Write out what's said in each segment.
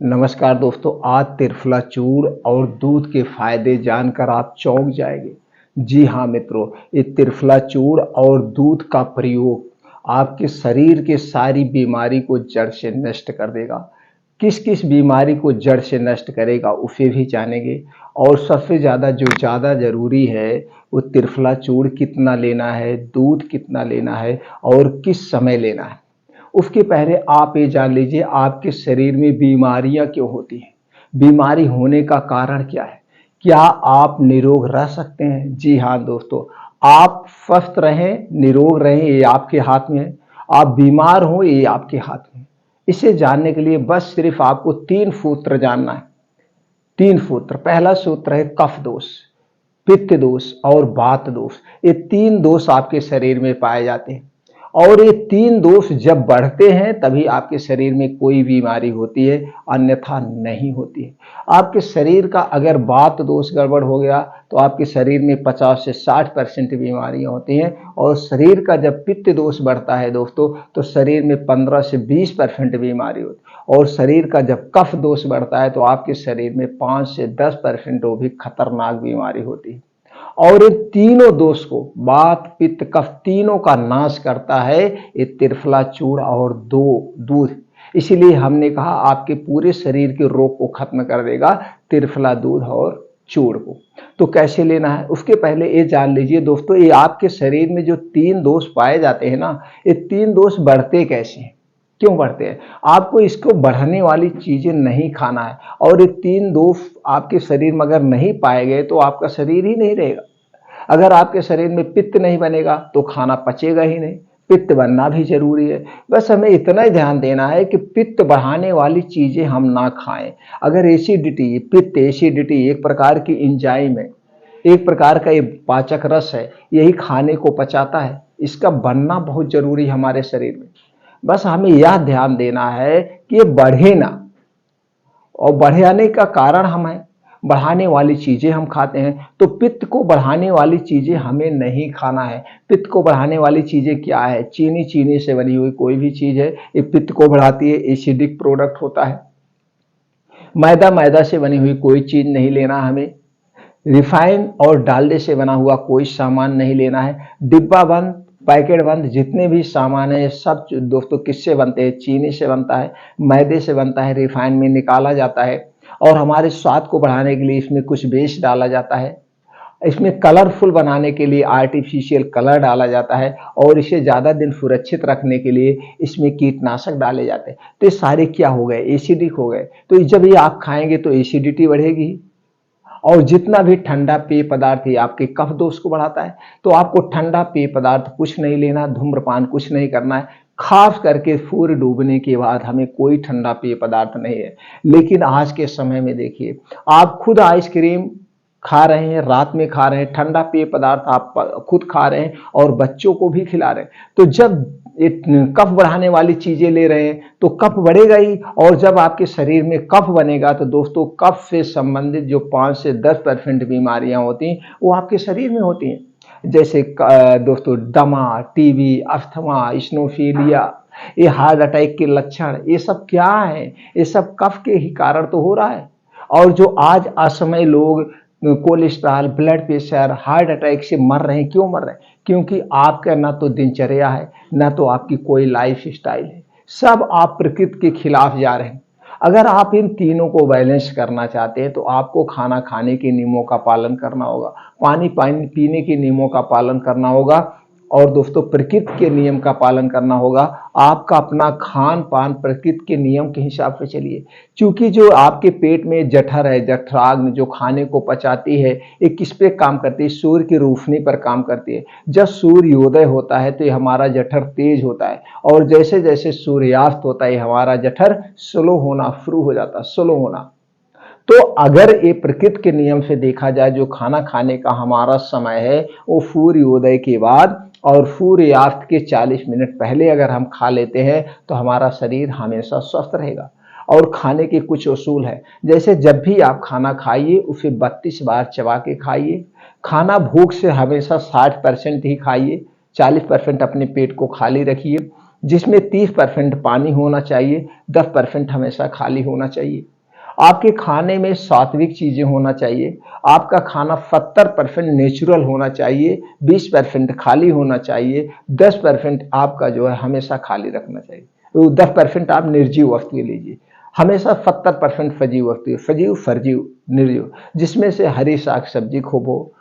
नमस्कार दोस्तों। आज त्रिफला चूर्ण और दूध के फायदे जानकर आप चौंक जाएंगे। जी हाँ मित्रों, ये त्रिफला चूर्ण और दूध का प्रयोग आपके शरीर के सारी बीमारी को जड़ से नष्ट कर देगा। किस किस बीमारी को जड़ से नष्ट करेगा उसे भी जानेंगे। और सबसे ज़्यादा ज़रूरी है वो त्रिफला चूर्ण कितना लेना है, दूध कितना लेना है और किस समय लेना है। उसके पहले आप ये जान लीजिए आपके शरीर में बीमारियां क्यों होती हैं, बीमारी होने का कारण क्या है, क्या आप निरोग रह सकते हैं। जी हाँ दोस्तों, आप स्वस्थ रहें, निरोग रहें, ये आपके हाथ में है। आप बीमार हो, ये आपके हाथ में है। इसे जानने के लिए बस सिर्फ आपको 3 सूत्र जानना है। 3 सूत्र। पहला सूत्र है कफ दोष, पित्त दोष और वात दोष। ये 3 दोष आपके शरीर में पाए जाते हैं और ये 3 दोष जब बढ़ते हैं तभी आपके शरीर में कोई बीमारी होती है, अन्यथा नहीं होती है। आपके शरीर का अगर वात दोष गड़बड़ हो गया तो आपके शरीर में 50 से 60% बीमारियां होती हैं। और शरीर का जब पित्त दोष बढ़ता है दोस्तों तो शरीर में 15 से 20% बीमारी होती है। और शरीर का जब कफ दोष बढ़ता है तो आपके शरीर में 5 से 10% वो भी खतरनाक बीमारी होती है। और इन तीनों दोष को, वात पित्त कफ, तीनों का नाश करता है ये त्रिफला चूर्ण और दूध। इसीलिए हमने कहा आपके पूरे शरीर के रोग को खत्म कर देगा त्रिफला दूध और चूर्ण को। तो कैसे लेना है उसके पहले ये जान लीजिए दोस्तों, ये आपके शरीर में जो 3 दोष पाए जाते हैं ना, ये 3 दोष बढ़ते कैसे हैं, क्यों बढ़ते हैं। आपको इसको बढ़ाने वाली चीजें नहीं खाना है। और ये 3 दोष आपके शरीर में अगर नहीं पाए गए तो आपका शरीर ही नहीं रहेगा। अगर आपके शरीर में पित्त नहीं बनेगा तो खाना पचेगा ही नहीं। पित्त बनना भी जरूरी है। बस हमें इतना ही ध्यान देना है कि पित्त बढ़ाने वाली चीजें हम ना खाएं। अगर एसिडिटी, पित्त एसिडिटी एक प्रकार की एंजाइम है, एक प्रकार का ये पाचक रस है, यही खाने को पचाता है। इसका बनना बहुत जरूरी है हमारे शरीर में। बस हमें यह ध्यान देना है कि ये बढ़े ना। और बढ़ाने का कारण हम है, बढ़ाने वाली चीजें हम खाते हैं। तो पित्त को बढ़ाने वाली चीजें हमें नहीं खाना है। पित्त को बढ़ाने वाली चीजें क्या है, चीनी, चीनी से बनी हुई कोई भी चीज है ये पित्त को बढ़ाती है, एसिडिक प्रोडक्ट होता है। मैदा, मैदा से बनी हुई कोई चीज नहीं लेना हमें। रिफाइन और डालडे से बना हुआ कोई सामान नहीं लेना है। डिब्बा बंद, पैकेट बंद जितने भी सामान है सब दोस्तों किससे बनते हैं, चीनी से बनता है, मैदे से बनता है, रिफाइन में निकाला जाता है। और हमारे स्वाद को बढ़ाने के लिए इसमें कुछ बेस डाला जाता है। इसमें कलरफुल बनाने के लिए आर्टिफिशियल कलर डाला जाता है। और इसे ज़्यादा दिन सुरक्षित रखने के लिए इसमें कीटनाशक डाले जाते हैं। तो ये सारे क्या हो गए, एसिडिक हो गए। तो जब ये आप खाएंगे तो एसिडिटी बढ़ेगी। और जितना भी ठंडा पेय पदार्थ है आपके कफ दोष को बढ़ाता है। तो आपको ठंडा पेय पदार्थ कुछ नहीं लेना, धूम्रपान कुछ नहीं करना है। खास करके सूर्य डूबने के बाद हमें कोई ठंडा पेय पदार्थ नहीं है। लेकिन आज के समय में देखिए, आप खुद आइसक्रीम खा रहे हैं, रात में खा रहे हैं, ठंडा पेय पदार्थ आप खुद खा रहे हैं और बच्चों को भी खिला रहे हैं। तो जब कफ बढ़ाने वाली चीजें ले रहे हैं तो कफ बढ़ेगा ही। और जब आपके शरीर में कफ बनेगा तो दोस्तों कफ से संबंधित जो 5 से 10% बीमारियां होती हैं वो आपके शरीर में होती हैं। जैसे दोस्तों दमा, टीबी, अस्थमा, इस्नोफीलिया, ये हार्ट अटैक के लक्षण, ये सब क्या है, ये सब कफ के ही कारण तो हो रहा है। और जो आज असमय लोग cholesterol, blood pressure, heart attack से मर रहे हैं, क्यों मर रहे हैं, क्योंकि आपका ना तो दिनचर्या है, ना तो आपकी कोई लाइफ स्टाइल है। सब आप प्रकृति के खिलाफ जा रहे हैं। अगर आप इन तीनों को बैलेंस करना चाहते हैं तो आपको खाना खाने के नियमों का पालन करना होगा, पानी पानी पीने के नियमों का पालन करना होगा। और दोस्तों प्रकृति के नियम का पालन करना होगा। आपका अपना खान पान प्रकृति के नियम के हिसाब से चलिए। क्योंकि जो आपके पेट में जठर है, जठराग्नि जो खाने को पचाती है, ये किस पे काम करती है, सूर्य की रोशनी पर काम करती है। जब सूर्योदय होता है तो ये हमारा जठर तेज होता है। और जैसे जैसे सूर्यास्त होता है हमारा जठर स्लो होना शुरू हो जाता है, स्लो होना। तो अगर ये प्रकृति के नियम से देखा जाए, जो खाना खाने का हमारा समय है वो सूर्योदय के बाद और सूर्यास्त के 40 मिनट पहले अगर हम खा लेते हैं तो हमारा शरीर हमेशा स्वस्थ रहेगा। और खाने के कुछ उसूल है, जैसे जब भी आप खाना खाइए उसे 32 बार चबा के खाइए। खाना भूख से हमेशा 60% ही खाइए, 40% अपने पेट को खाली रखिए। जिसमें 30% पानी होना चाहिए, 10% हमेशा खाली होना चाहिए। आपके खाने में सात्विक चीजें होना चाहिए। आपका खाना 70% नेचुरल होना चाहिए, 20% खाली होना चाहिए, 10% आपका जो है हमेशा खाली रखना चाहिए। तो 10% आप निर्जीव वस्तुएं लीजिए। हमेशा 70% सजीव वस्तुएं, सजीव फर्जीव निर्जीव, जिसमें से हरी साग सब्जी खूब हो,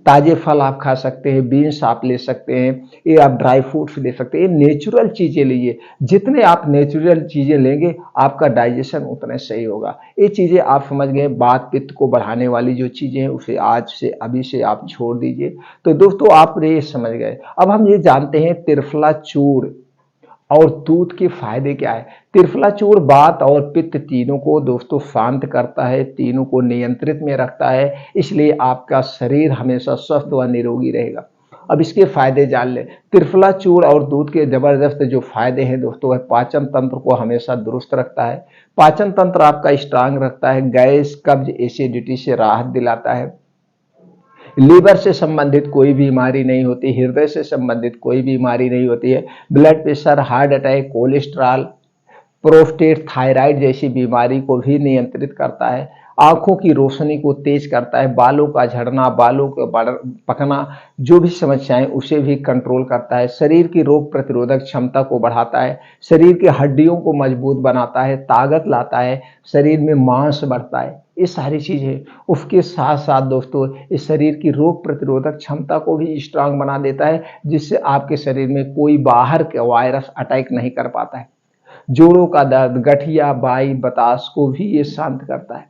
ताजे फल आप खा सकते हैं, बीन्स आप ले सकते हैं, ये आप ड्राई फ्रूट्स ले सकते हैं, ये नेचुरल चीजें लीजिए। जितने आप नेचुरल चीजें लेंगे आपका डाइजेशन उतना सही होगा। ये चीजें आप समझ गए, बात पित्त को बढ़ाने वाली जो चीजें हैं उसे आज से अभी से आप छोड़ दीजिए। तो दोस्तों आप ये समझ गए। अब हम ये जानते हैं त्रिफला चूर्ण और दूध के फायदे क्या है। त्रिफला चूर्ण वात और पित्त तीनों को दोस्तों शांत करता है, तीनों को नियंत्रित में रखता है, इसलिए आपका शरीर हमेशा स्वस्थ व निरोगी रहेगा। अब इसके फायदे जान ले। त्रिफला चूर्ण और दूध के जबरदस्त जो फायदे हैं दोस्तों, है पाचन तंत्र को हमेशा दुरुस्त रखता है, पाचन तंत्र आपका स्ट्रांग रखता है, गैस कब्ज एसिडिटी से राहत दिलाता है, लीवर से संबंधित कोई बीमारी नहीं होती, हृदय से संबंधित कोई बीमारी नहीं होती है, blood pressure, heart attack, cholesterol, prostate, thyroid जैसी बीमारी को भी नियंत्रित करता है, आंखों की रोशनी को तेज करता है, बालों का झड़ना, बालों का पकना, जो भी समस्याएं उसे भी कंट्रोल करता है, शरीर की रोग प्रतिरोधक क्षमता को बढ़ाता है, शरीर की हड्डियों को मजबूत बनाता है, ताकत लाता है, शरीर में मांस बढ़ता है, ये सारी चीजें। उसके साथ साथ दोस्तों इस शरीर की रोग प्रतिरोधक क्षमता को भी स्ट्रांग बना देता है, जिससे आपके शरीर में कोई बाहर का वायरस अटैक नहीं कर पाता है। जोड़ों का दर्द, गठिया, बाई, बतास को भी ये शांत करता है,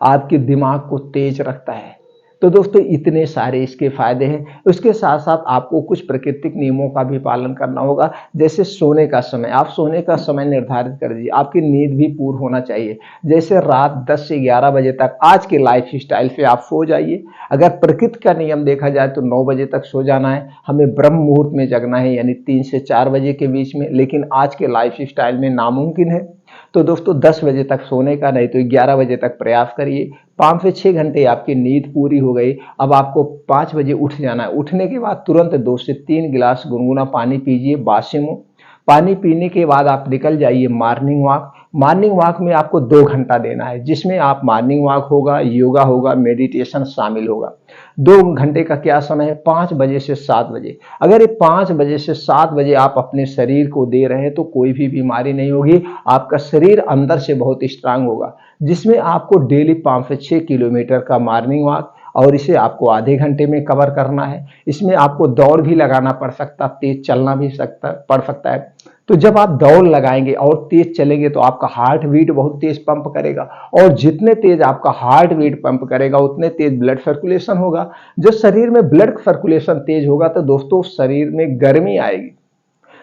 आपके दिमाग को तेज रखता है। तो दोस्तों इतने सारे इसके फायदे हैं। उसके साथ साथ आपको कुछ प्राकृतिक नियमों का भी पालन करना होगा, जैसे सोने का समय। आप सोने का समय निर्धारित कर दीजिए, आपकी नींद भी पूर्ण होना चाहिए। जैसे रात 10 से 11 बजे तक आज के लाइफ स्टाइल से आप सो जाइए। अगर प्रकृति का नियम देखा जाए तो 9 बजे तक सो जाना है, हमें ब्रह्म मुहूर्त में जगना है, यानी 3 से 4 बजे के बीच में। लेकिन आज के लाइफ स्टाइल में नामुमकिन है, तो दोस्तों 10 बजे तक सोने का, नहीं तो 11 बजे तक प्रयास करिए। 5 से 6 घंटे आपकी नींद पूरी हो गई। अब आपको 5 बजे उठ जाना है। उठने के बाद तुरंत 2 से 3 गिलास गुनगुना पानी पीजिए बासे मुंह। पानी पीने के बाद आप निकल जाइए मॉर्निंग वॉक। मॉर्निंग वॉक में आपको 2 घंटा देना है, जिसमें आप मॉर्निंग वॉक होगा, योगा होगा, मेडिटेशन शामिल होगा। 2 घंटे का क्या समय है? 5 बजे से 7 बजे। अगर ये 5 बजे से 7 बजे आप अपने शरीर को दे रहे हैं तो कोई भी बीमारी नहीं होगी, आपका शरीर अंदर से बहुत स्ट्रांग होगा। जिसमें आपको डेली 5 से 6 किलोमीटर का मॉर्निंग वॉक, और इसे आपको आधे घंटे में कवर करना है। इसमें आपको दौड़ भी लगाना पड़ सकता, तेज चलना भी पड़ सकता है। तो जब आप दौड़ लगाएंगे और तेज चलेंगे तो आपका हार्ट बीट बहुत तेज पंप करेगा, और जितने तेज आपका हार्ट बीट पंप करेगा उतने तेज ब्लड सर्कुलेशन होगा। जब शरीर में ब्लड सर्कुलेशन तेज होगा तो दोस्तों शरीर में गर्मी आएगी,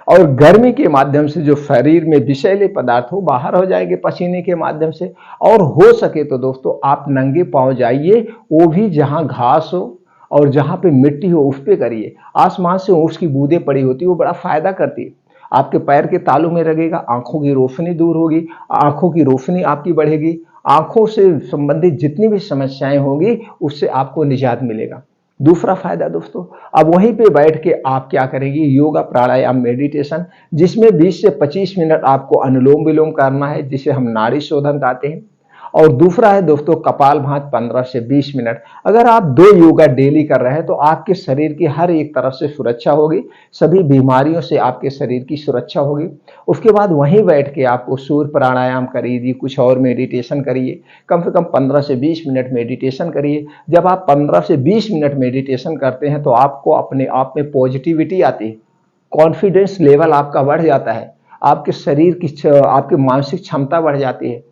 और गर्मी के माध्यम से जो शरीर में विषैले पदार्थ हो बाहर हो जाएंगे पसीने के माध्यम से। और हो सके तो दोस्तों आप नंगे पांव जाइए, वो भी जहां घास हो और जहां पे मिट्टी हो उस पे करिए। आसमान से ओस की बूंदें पड़ी होती है, वो बड़ा फायदा करती है। आपके पैर के तालू में लगेगा, आंखों की रोशनी दूर होगी, आंखों की रोशनी आपकी बढ़ेगी, आंखों से संबंधित जितनी भी समस्याएं होंगी उससे आपको निजात मिलेगा। दूसरा फायदा दोस्तों, अब वहीं पे बैठ के आप क्या करेंगे? योगा, प्राणायाम, मेडिटेशन, जिसमें 20 से 25 मिनट आपको अनुलोम विलोम करना है, जिसे हम नाड़ी शोधन कहते हैं। और दूसरा है दोस्तों कपालभाति 15 से 20 मिनट। अगर आप 2 योगा डेली कर रहे हैं तो आपके शरीर की हर एक तरफ से सुरक्षा होगी, सभी बीमारियों से आपके शरीर की सुरक्षा होगी। उसके बाद वहीं बैठ के आपको सूर्य प्राणायाम करिए, कुछ और मेडिटेशन करिए, कम से कम 15 से 20 मिनट मेडिटेशन करिए। जब आप 15 से 20 मिनट मेडिटेशन करते हैं तो आपको अपने आप में पॉजिटिविटी आती है, कॉन्फिडेंस लेवल आपका बढ़ जाता है, आपके शरीर की आपकी मानसिक क्षमता बढ़ जाती है,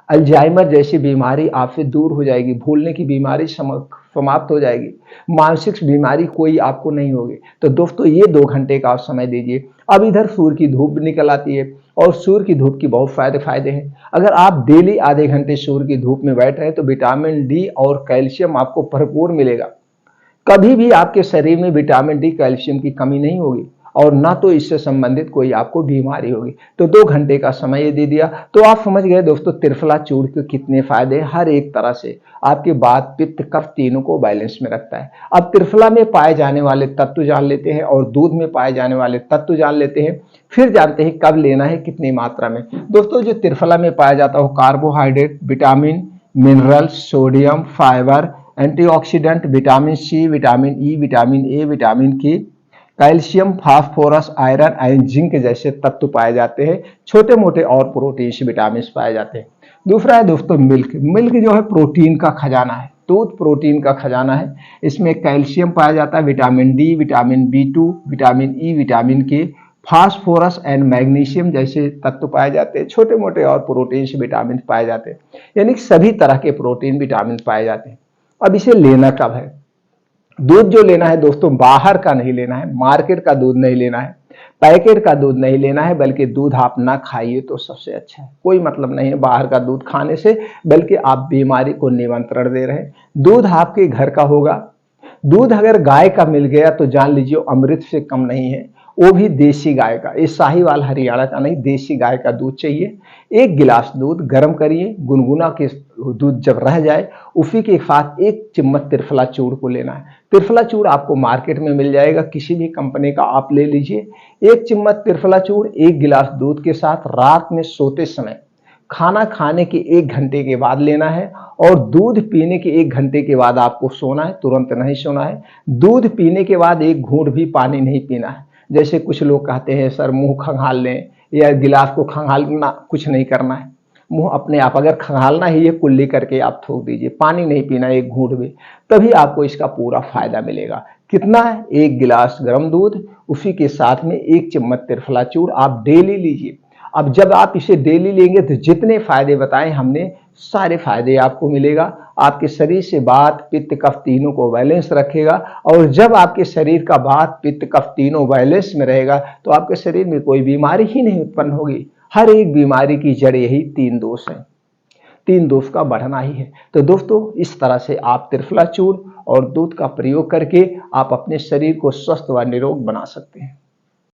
अल्जाइमर जैसी बीमारी आपसे दूर हो जाएगी, भूलने की बीमारी समाप्त हो जाएगी, मानसिक बीमारी कोई आपको नहीं होगी। तो दोस्तों ये 2 घंटे का आप समय दीजिए। अब इधर सूर्य की धूप निकल आती है, और सूर्य की धूप की बहुत फायदे हैं। अगर आप डेली आधे घंटे सूर्य की धूप में बैठ रहे हैं तो विटामिन डी और कैल्शियम आपको भरपूर मिलेगा। कभी भी आपके शरीर में विटामिन डी, कैल्शियम की कमी नहीं होगी। और ना तो इससे संबंधित कोई आपको बीमारी होगी। तो 2 घंटे का समय दे दिया। तो आप समझ गए दोस्तों त्रिफला चूर्ण के कितने फायदे, हर एक तरह से आपके वात पित्त कफ तीनों को बैलेंस में रखता है। अब त्रिफला में पाए जाने वाले तत्व जान लेते हैं और दूध में पाए जाने वाले तत्व जान लेते हैं। फिर जानते हैं कब लेना है, कितनी मात्रा में। दोस्तों जो त्रिफला में पाया जाता है वो carbohydrate, vitamin, mineral, sodium, fibre, antioxidant, vitamin C, vitamin E, vitamin A, vitamin K, calcium, phosphorus, iron, and zinc जैसे तत्व पाए जाते हैं। छोटे मोटे और प्रोटीन विटामिन पाए जाते हैं। दूसरा है दोस्तों मिल्क। मिल्क जो है प्रोटीन का खजाना है, दूध प्रोटीन का खजाना है। इसमें कैल्शियम पाया जाता है, vitamin D, vitamin B2, vitamin E, vitamin के, फास्फोरस एंड मैग्नीशियम जैसे तत्व पाए जाते हैं। छोटे मोटे और प्रोटीन विटामिन पाए जाते हैं, यानी सभी तरह के प्रोटीन विटामिन पाए जाते हैं। अब इसे लेना कब है? दूध जो लेना है दोस्तों बाहर का नहीं लेना है, मार्केट का दूध नहीं लेना है, पैकेट का दूध नहीं लेना है, बल्कि दूध आप ना खाइए तो सबसे अच्छा है। कोई मतलब नहीं है बाहर का दूध खाने से, बल्कि आप बीमारी को निमंत्रण दे रहे हैं। दूध आपके घर का होगा। दूध अगर गाय का मिल गया तो जान लीजिए अमृत से कम नहीं है, वो भी देसी गाय का। ये साहिवाल हरियाणा का नहीं, देसी गाय का दूध चाहिए। 1 गिलास दूध गर्म करिए, गुनगुना के दूध जब रह जाए उसी के साथ 1 चम्मच त्रिफला चूर्ण को लेना है। त्रिफला चूर्ण आपको मार्केट में मिल जाएगा, किसी भी कंपनी का आप ले लीजिए। 1 चम्मच त्रिफला चूर्ण 1 गिलास दूध के साथ रात में सोते समय, खाना खाने के 1 घंटे के बाद लेना है और दूध पीने के 1 घंटे के बाद आपको सोना है, तुरंत नहीं सोना है। दूध पीने के बाद 1 घूंट भी पानी नहीं पीना है। जैसे कुछ लोग कहते हैं सर मुंह खंगाल लें या गिलास को खंगालना, कुछ नहीं करना है। मुंह अपने आप अगर खंगालना ही है कुल्ली करके आप थूक दीजिए, पानी नहीं पीना 1 घूंट भी, तभी आपको इसका पूरा फायदा मिलेगा। कितना है? 1 गिलास गर्म दूध, उसी के साथ में 1 चम्मच त्रिफला चूर्ण आप डेली लीजिए। अब जब आप इसे डेली लेंगे तो जितने फायदे बताए हमने सारे फायदे आपको मिलेगा। आपके शरीर से वात पित्त कफ तीनों को बैलेंस रखेगा, और जब आपके शरीर का वात पित्त कफ तीनों बैलेंस में रहेगा तो आपके शरीर में कोई बीमारी ही नहीं उत्पन्न होगी। हर एक बीमारी की जड़ यही 3 दोष है, 3 दोष का बढ़ना ही है। तो दोस्तों इस तरह से आप त्रिफला चूर्ण और दूध का प्रयोग करके आप अपने शरीर को स्वस्थ व निरोग बना सकते हैं।